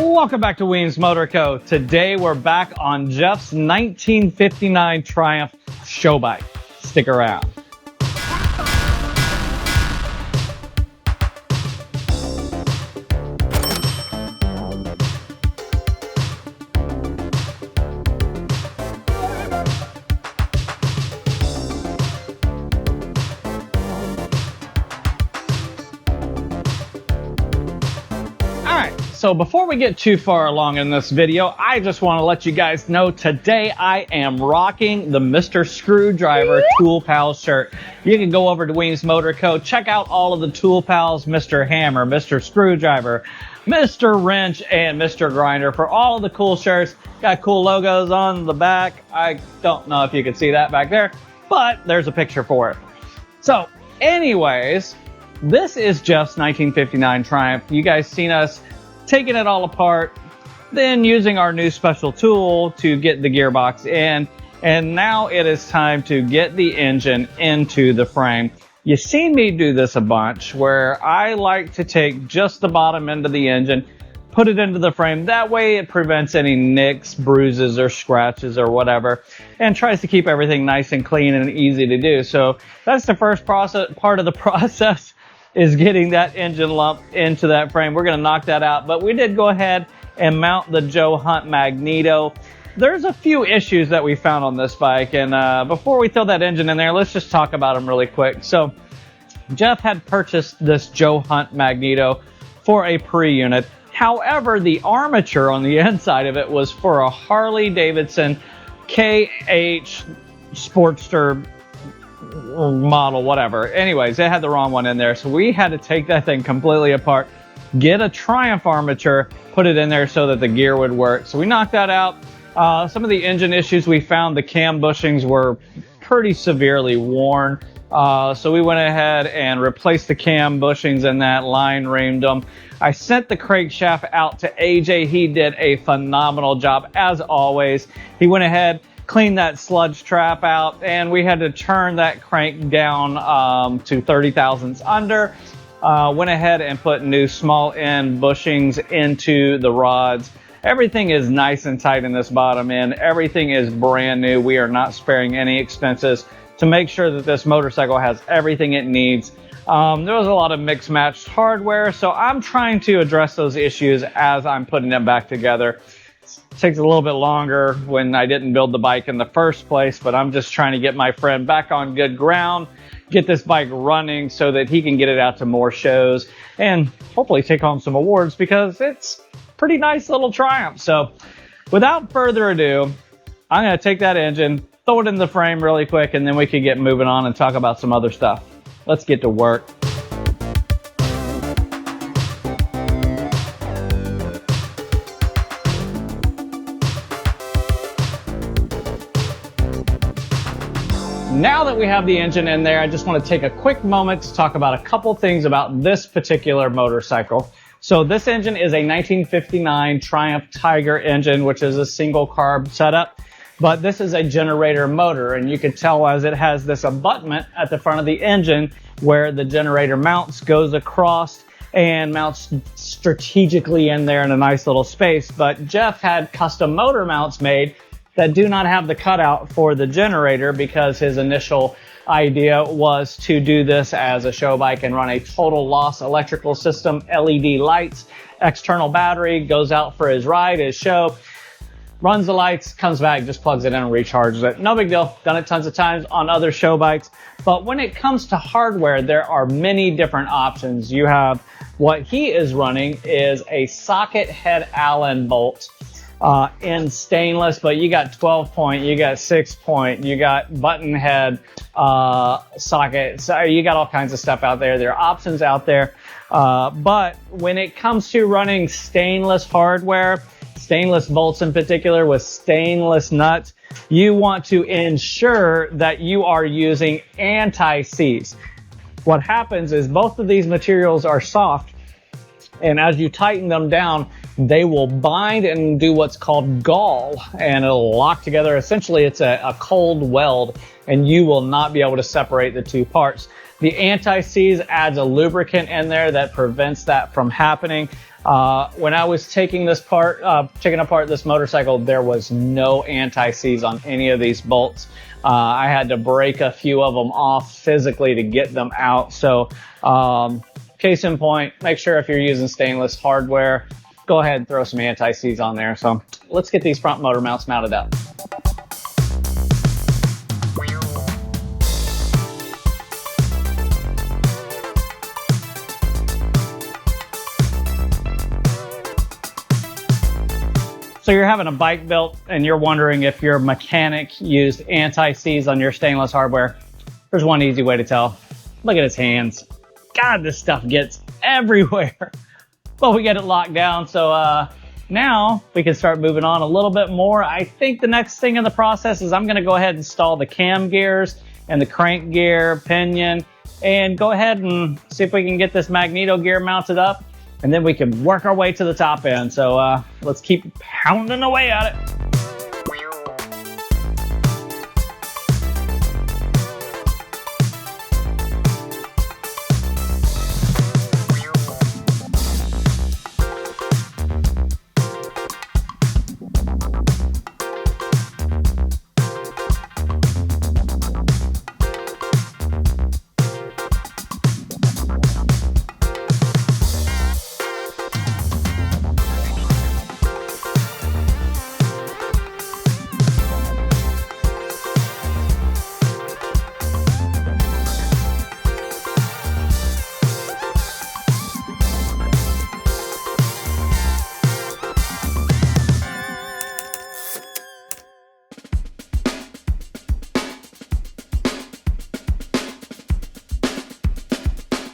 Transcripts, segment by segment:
Welcome back to Weems Motor Co. Today we're back on Jeff's 1959 Triumph Showbike. Stick around. So before we get too far along in this video, I just want to let you guys know today I am rocking the Mr. Screwdriver Tool Pals shirt. You can go over to Weems Motor Co. Check out all of the Tool Pals, Mr. Hammer, Mr. Screwdriver, Mr. Wrench, and Mr. Grinder for all of the cool shirts. Got cool logos on the back. I don't know if you can see that back there, but there's a picture for it. So anyways, this is Jeff's 1959 Triumph. You guys seen us taking it all apart, then using our new special tool to get the gearbox in, and now it is time to get the engine into the frame. You've seen me do this a bunch, where I like to take just the bottom end of the engine, put it into the frame. That way it prevents any nicks, bruises, or scratches or whatever, and tries to keep everything nice and clean and easy to do. So that's the first part of the process, is getting that engine lump into that frame. We're going to knock that out, but we did go ahead and mount the Joe Hunt magneto. There's a few issues that we found on this bike, and before we throw that engine in there, let's just talk about them really quick. So Jeff had purchased this Joe Hunt magneto for a pre-unit. However, the armature on the inside of it was for a Harley Davidson KH Sportster model, whatever. Anyways, it had the wrong one in there, so we had to take that thing completely apart, get a Triumph armature, put it in there so that the gear would work. So we knocked that out. Some of the engine issues we found, the cam bushings were pretty severely worn, so we went ahead and replaced the cam bushings and that, line reamed them. I sent the crankshaft out to AJ. He did a phenomenal job as always. He went ahead, cleaned that sludge trap out, and we had to turn that crank down to 30 thousandths under. Went ahead and put new small end bushings into the rods. Everything is nice and tight in this bottom end. Everything is brand new. We are not sparing any expenses to make sure that this motorcycle has everything it needs. There was a lot of mixed matched hardware, so I'm trying to address those issues as I'm putting them back together. Takes a little bit longer when I didn't build the bike in the first place, but I'm just trying to get my friend back on good ground, get this bike running so that he can get it out to more shows and hopefully take home some awards, because it's a pretty nice little Triumph. So without further ado, I'm going to take that engine, throw it in the frame really quick, and then we can get moving on and talk about some other stuff. Let's get to work. Now that we have the engine in there, I just want to take a quick moment to talk about a couple things about this particular motorcycle. So this engine is a 1959 Triumph Tiger engine, which is a single carb setup, but this is a generator motor, and you can tell as it has this abutment at the front of the engine where the generator mounts, goes across and mounts strategically in there in a nice little space. But Jeff had custom motor mounts made that do not have the cutout for the generator, because his initial idea was to do this as a show bike and run a total loss electrical system, LED lights, external battery, goes out for his ride, his show, runs the lights, comes back, just plugs it in and recharges it. No big deal. Done it tons of times on other show bikes. But when it comes to hardware, there are many different options. You have what he is running is a socket head Allen bolt in stainless, but you got 12 point, you got 6 point, you got button head socket, so you got all kinds of stuff out there. There are options out there, but when it comes to running stainless hardware, stainless bolts in particular with stainless nuts, you want to ensure that you are using anti-seize. What happens is both of these materials are soft, and as you tighten them down, they will bind and do what's called gall, and it'll lock together. Essentially, it's a cold weld and you will not be able to separate the two parts. The anti-seize adds a lubricant in there that prevents that from happening. When I was taking apart this motorcycle, there was no anti-seize on any of these bolts. I had to break a few of them off physically to get them out. So case in point, make sure if you're using stainless hardware, go ahead and throw some anti-seize on there. So let's get these front motor mounts mounted up. So you're having a bike built and you're wondering if your mechanic used anti-seize on your stainless hardware. There's one easy way to tell. Look at his hands. God, this stuff gets everywhere. But we get it locked down, so now we can start moving on a little bit more. I think the next thing in the process is I'm gonna go ahead and install the cam gears and the crank gear, pinion, and go ahead and see if we can get this magneto gear mounted up, and then we can work our way to the top end. So let's keep pounding away at it.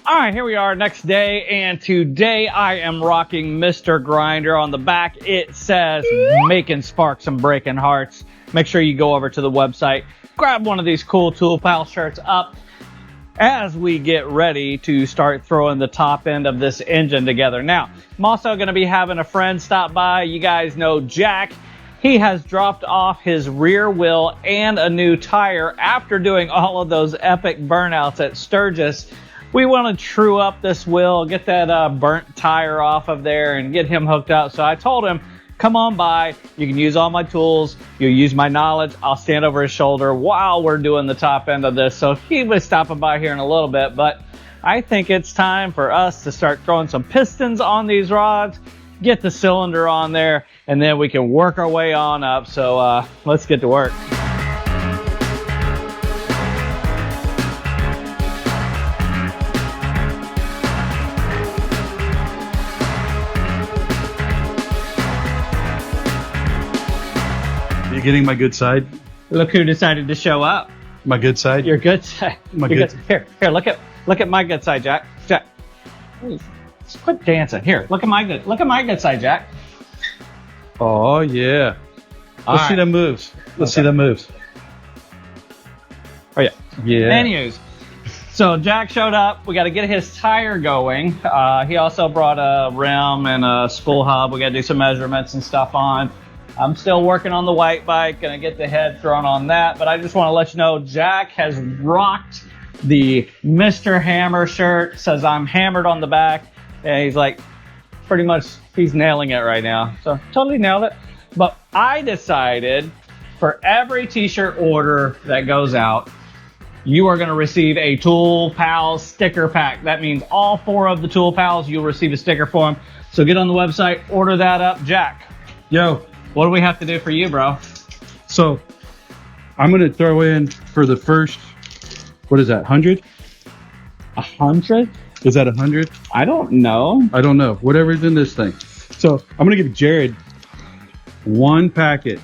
All right, here we are, next day, and today I am rocking Mr. Grinder. On the back, it says making sparks and breaking hearts. Make sure you go over to the website, grab one of these cool Tool Pal shirts up as we get ready to start throwing the top end of this engine together. Now, I'm also going to be having a friend stop by. You guys know Jack. He has dropped off his rear wheel and a new tire after doing all of those epic burnouts at Sturgis. We want to true up this wheel, get that burnt tire off of there and get him hooked up. So I told him, come on by, you can use all my tools, you'll use my knowledge, I'll stand over his shoulder while we're doing the top end of this. So he was stopping by here in a little bit, but I think it's time for us to start throwing some pistons on these rods, get the cylinder on there, and then we can work our way on up. So let's get to work. You getting my good side? Look who decided to show up. My good side? Your good side. My Your good good. Here, look at my good side, Jack. Jack, just quit dancing. Here, look at my good side, Jack. Oh yeah. Let's see them moves. Let's see them moves. Oh yeah. Yeah. Anyways, so Jack showed up. We got to get his tire going. He also brought a rim and a spool hub. We got to do some measurements and stuff on. I'm still working on the white bike, gonna get the head thrown on that, but I just want to let you know Jack has rocked the Mr. Hammer shirt. Says I'm hammered on the back, and he's like, pretty much, he's nailing it right now. So totally nailed it. But I decided for every t-shirt order that goes out, you are gonna receive a Tool Pals sticker pack. That means all 4 of the Tool Pals, you'll receive a sticker for them. So get on the website, order that up. Jack, Yo. what do we have to do for you, bro? So I'm gonna throw in for the first, what is that, 100? 100? Is that 100? I don't know. I don't know. Whatever's in this thing. So I'm gonna give Jared 1 packet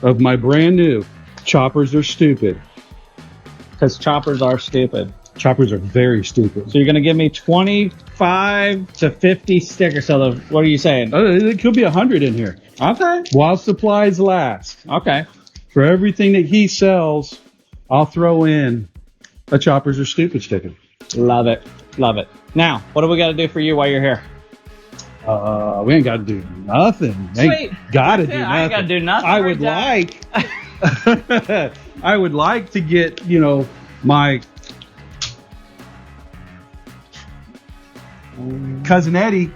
of my brand new Choppers Are Stupid. Because choppers are stupid. Choppers are very stupid. So you're gonna give me 25 to 50 stickers. So what are you saying? It could be 100 in here. Okay. While supplies last. Okay. For everything that he sells, I'll throw in a Choppers Are Stupid sticker. Love it. Love it. Now, what do we got to do for you while you're here? We ain't got to do nothing. Sweet. Ain't got to do Yeah, nothing. I ain't got to do nothing. I right would now. like I would like to get, you know, my cousin Eddie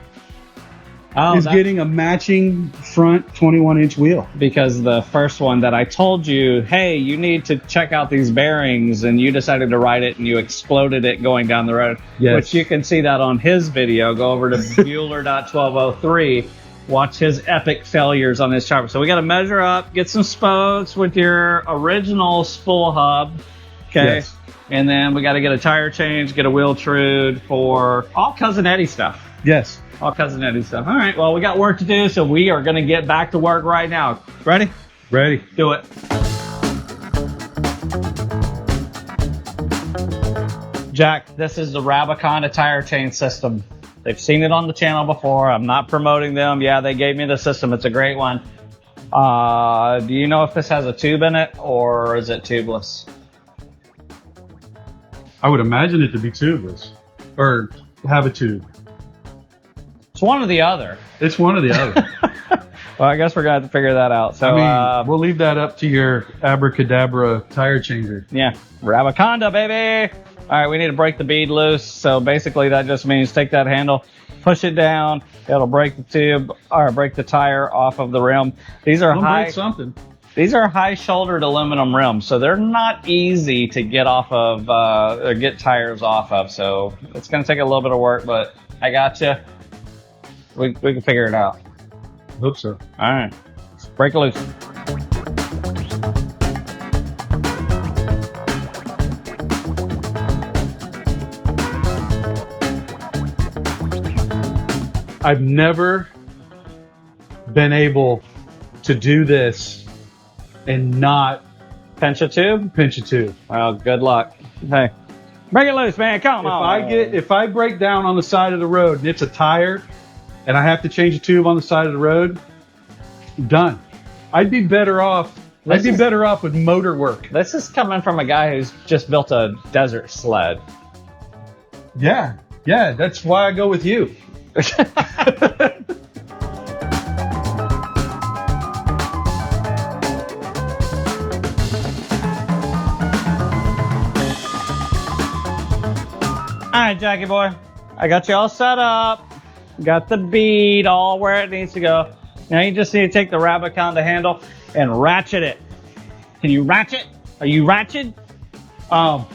is getting a matching front 21-inch wheel. Because the first one that I told you, hey, you need to check out these bearings, and you decided to ride it and you exploded it going down the road. Yes. Which you can see that on his video. Go over to Bueller.1203. Watch his epic failures on his chopper. So we got to measure up, get some spokes with your original spool hub. Okay. Yes. And then we got to get a tire change, get a wheel trude for all Cousin Eddie stuff. Yes. All Cousin Eddie stuff. All right, well, we got work to do, so we are going to get back to work right now. Ready? Ready. Do it. Jack, this is the Rabaconda tire chain system. They've seen it on the channel before. I'm not promoting them. Yeah, they gave me the system. It's a great one. Do you know if this has a tube in it, or is it tubeless? I would imagine it to be tubeless, or have a tube. It's one or the other. It's one or the other. Well, I guess we're going to have to figure that out. So, I mean, we'll leave that up to your abracadabra tire changer. Yeah, Rabaconda, baby. All right, we need to break the bead loose. So basically that just means take that handle, push it down. It'll break the tube or break the tire off of the rim. These are These are high-shouldered aluminum rims, so they're not easy to get off of or get tires off of. So it's going to take a little bit of work, but I got you. We can figure it out. Hope so. All right, break it loose. I've never been able to do this and not Pinch a tube? pinch a tube. Well, good luck. Hey, break it loose, man. Come on. If I break down on the side of the road and it's a tire and I have to change a tube on the side of the road, done. I'd be better off with motor work. This is coming from a guy who's just built a desert sled. Yeah, that's why I go with you. All right, Jackie boy, I got you all set up. Got the bead all where it needs to go. Now you just need to take the Rabaconda handle and ratchet it. Can you ratchet? Are you ratchet? I'm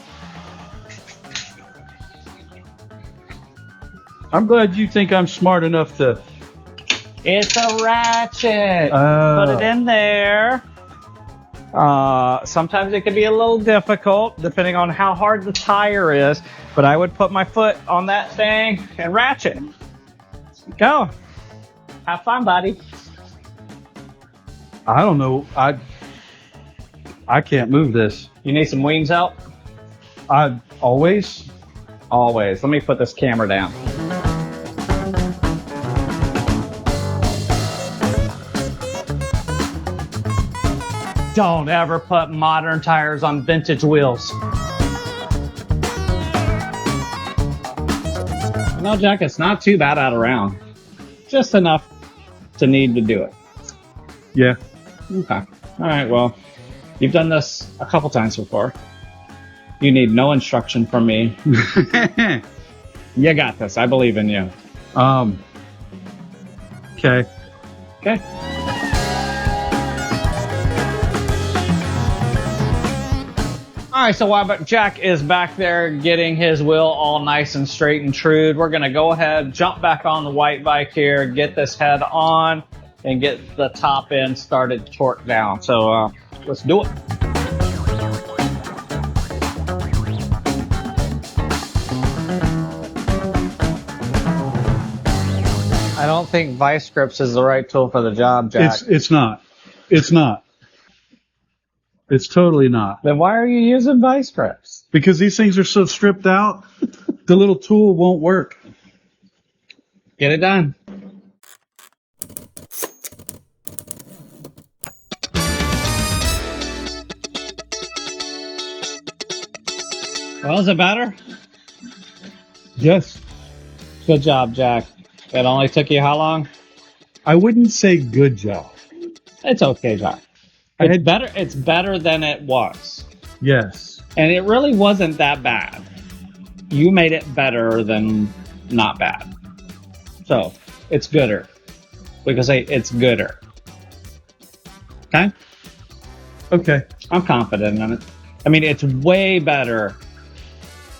glad you think I'm smart enough to. It's a ratchet. Put it in there. Sometimes it can be a little difficult depending on how hard the tire is, but I would put my foot on that thing and ratchet. Go. Have fun, buddy. I don't know. I can't move this. You need some Weems help? Always. Always. Let me put this camera down. Don't ever put modern tires on vintage wheels. No, Jack, it's not too bad out around. Just enough to need to do it. Yeah. Okay. All right, well, you've done this a couple times before. You need no instruction from me. You got this. I believe in you. Okay. Okay. All right, so while Jack is back there getting his wheel all nice and straight and true, we're going to go ahead, jump back on the white bike here, get this head on, and get the top end started torqued down. So let's do it. I don't think vice grips is the right tool for the job, Jack. It's not. It's not. It's totally not. Then why are you using vice grips? Because these things are so stripped out, the little tool won't work. Get it done. Well, is it better? Yes. Good job, Jack. It only took you how long? I wouldn't say good job. It's okay, Jack. It's better than it was. Yes. And it really wasn't that bad. You made it better than not bad. So, it's gooder. We can say it's gooder. Okay? Okay. I'm confident in it. I mean, it's way better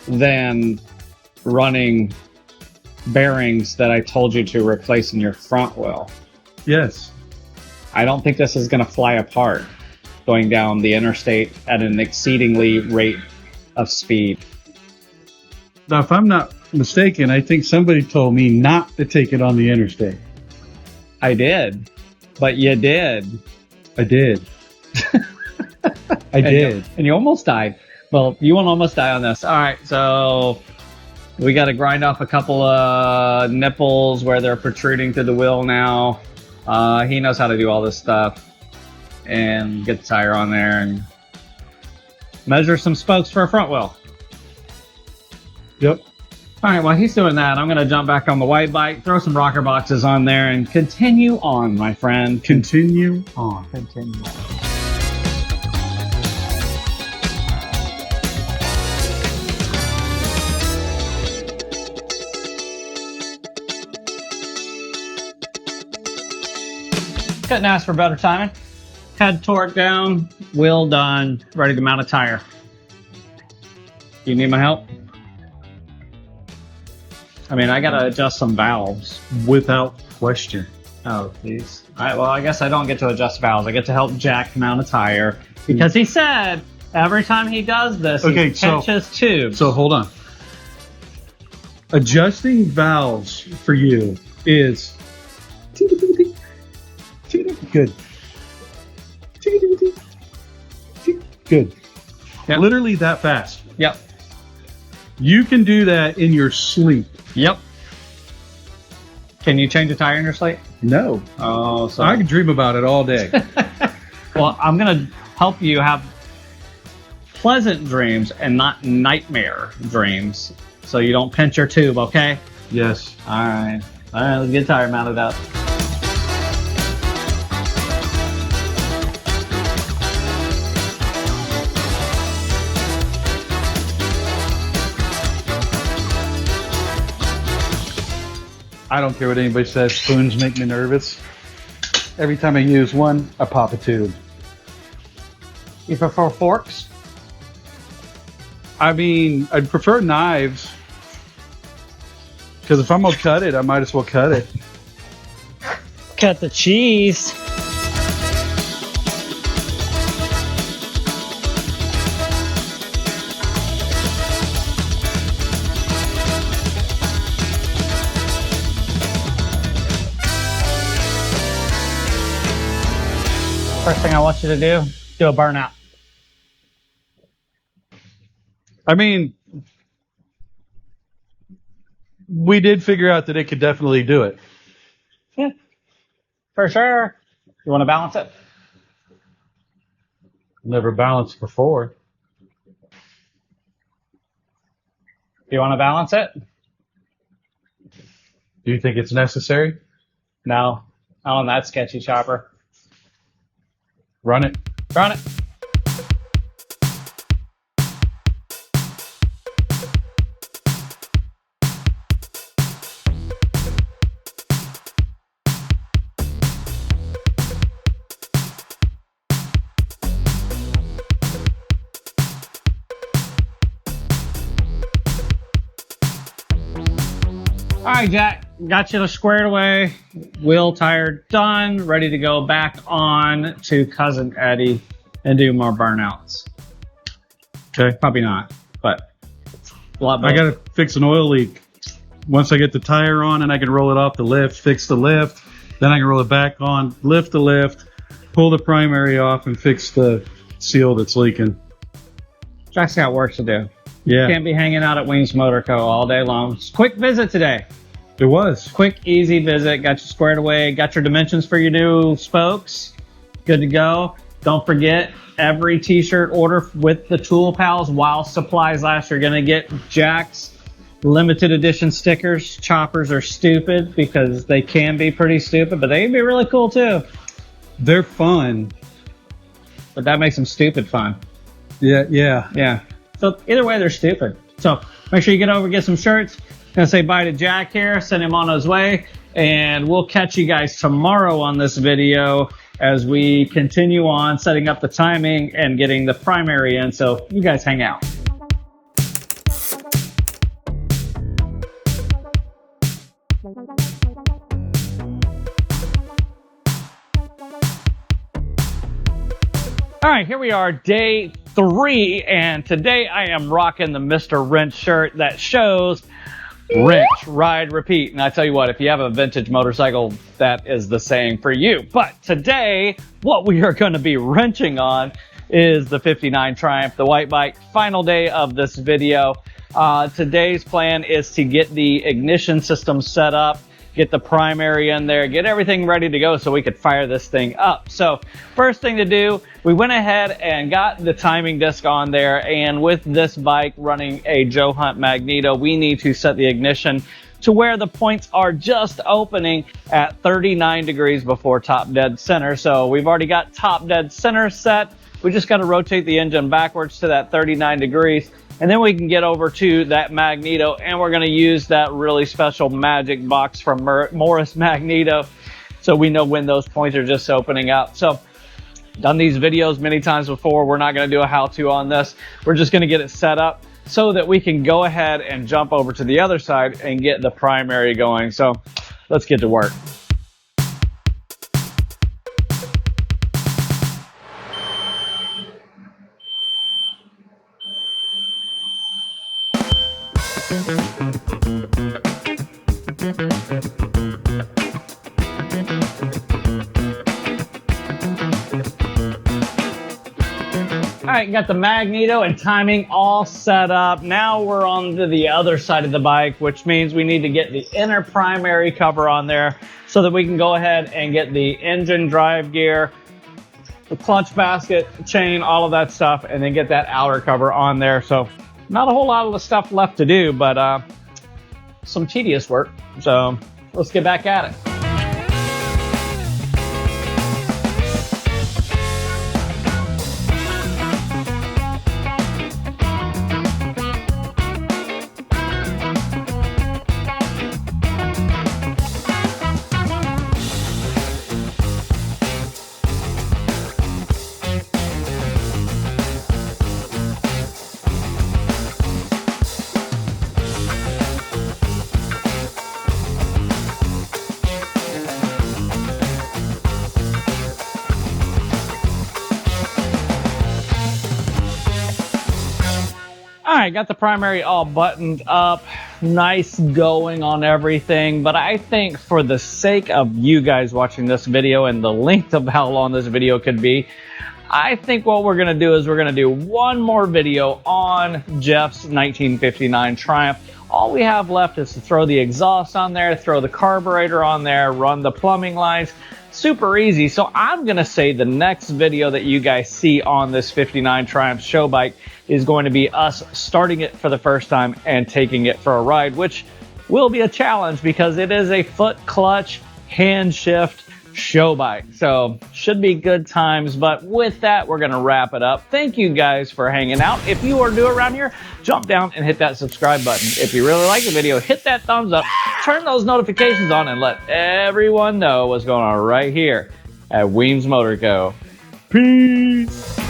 than running bearings that I told you to replace in your front wheel. Yes. I don't think this is going to fly apart going down the interstate at an exceedingly rate of speed. Now, if I'm not mistaken, I think somebody told me not to take it on the interstate. I did, but you did. I did. I did. And you almost died. Well, you won't almost die on this. All right, so we got to grind off a couple of nipples where they're protruding through the wheel now. He knows how to do all this stuff. And get the tire on there and measure some spokes for a front wheel. Yep. All right, while he's doing that, I'm going to jump back on the white bike, throw some rocker boxes on there, and continue on, my friend. Continue on. Continue on. Couldn't ask for better timing. Head torque down, wheel done, ready to mount a tire. You need my help? I mean, I gotta adjust some valves. Without question. Oh, please. All right, well, I guess I don't get to adjust valves. I get to help Jack mount a tire because he said every time he does this, he pinches tubes. So hold on. Adjusting valves for you is good. Good. Yep. Literally that fast. Yep. You can do that in your sleep. Yep. Can you change a tire in your sleep? No. Oh, so I can dream about it all day. well, I'm gonna help you have pleasant dreams and not nightmare dreams, so you don't pinch your tube. Okay? Yes. All right. Let's get the tire mounted up. I don't care what anybody says. Spoons make me nervous. Every time I use one, I pop a tube. You prefer forks? I mean, I'd prefer knives. Because if I'm going to cut it, I might as well cut it. Cut the cheese. First thing I want you to do a burnout. I mean, we did figure out that it could definitely do it. Yeah, for sure. You want to balance it? Never balanced before. You want to balance it? Do you think it's necessary? No, not on that sketchy chopper. Run it. Run it. All right, Jack, got you squared away, wheel tire done, ready to go back on to Cousin Eddie and do more burnouts. Okay. Probably not, but a lot better. I got to fix an oil leak. Once I get the tire on and I can roll it off the lift, fix the lift, then I can roll it back on, lift the lift, pull the primary off, and fix the seal that's leaking. Jack's got work to do. Yeah. Can't be hanging out at Weems Motor Co. all day long. Quick visit today. It was. Quick, easy visit. Got you squared away. Got your dimensions for your new spokes. Good to go. Don't forget, every t-shirt order with the Tool Pals while supplies last, you're going to get Jack's limited edition stickers. Choppers are stupid because they can be pretty stupid, but they can be really cool too. They're fun. but that makes them stupid fun. Yeah. So either way, they're stupid. So make sure you get over, get some shirts. Gonna say bye to Jack here, send him on his way, and we'll catch you guys tomorrow on this video as we continue on setting up the timing and getting the primary in. So you guys hang out. All right, here we are, day 3, and today I am rocking the Mr. Wrench shirt that shows wrench, ride, repeat. And I tell you what, if you have a vintage motorcycle, that is the saying for you. But today, what we are going to be wrenching on is the 59 Triumph, the white bike. Final day of this video. Today's plan is to get the ignition system set up, get the primary in there, get everything ready to go so we could fire this thing up. So first thing to do, we went ahead and got the timing disc on there, and with this bike running a Joe Hunt magneto, we need to set the ignition to where the points are just opening at 39 degrees before top dead center. So we've already got top dead center set. We just got to rotate the engine backwards to that 39 degrees. And then we can get over to that magneto, and we're going to use that really special magic box from Morris Magneto so we know when those points are just opening up. So done these videos many times before. We're not going to do a how-to on this. We're just going to get it set up so that we can go ahead and jump over to the other side and get the primary going. So let's get to work. All right, got the magneto and timing all set up. Now we're on to the other side of the bike, which means we need to get the inner primary cover on there so that we can go ahead and get the engine drive gear, the clutch basket, chain, all of that stuff, and then get that outer cover on there. So not a whole lot of the stuff left to do, but some tedious work. So let's get back at it. All right, got the primary all buttoned up, nice going on everything, but I think for the sake of you guys watching this video and the length of how long this video could be, I think what we're gonna do is we're gonna do one more video on Jeff's 1959 Triumph. All we have left is to throw the exhaust on there, throw the carburetor on there, run the plumbing lines. Super easy. So I'm gonna say the next video that you guys see on this 59 Triumph show bike is going to be us starting it for the first time and taking it for a ride, which will be a challenge because it is a foot clutch hand shift show bike. So should be good times, but with that, we're gonna wrap it up. Thank you guys for hanging out. If you are new around here, jump down and hit that subscribe button. If you really like the video, hit that thumbs up, turn those notifications on, and let everyone know what's going on right here at Weems Motor Co. Peace.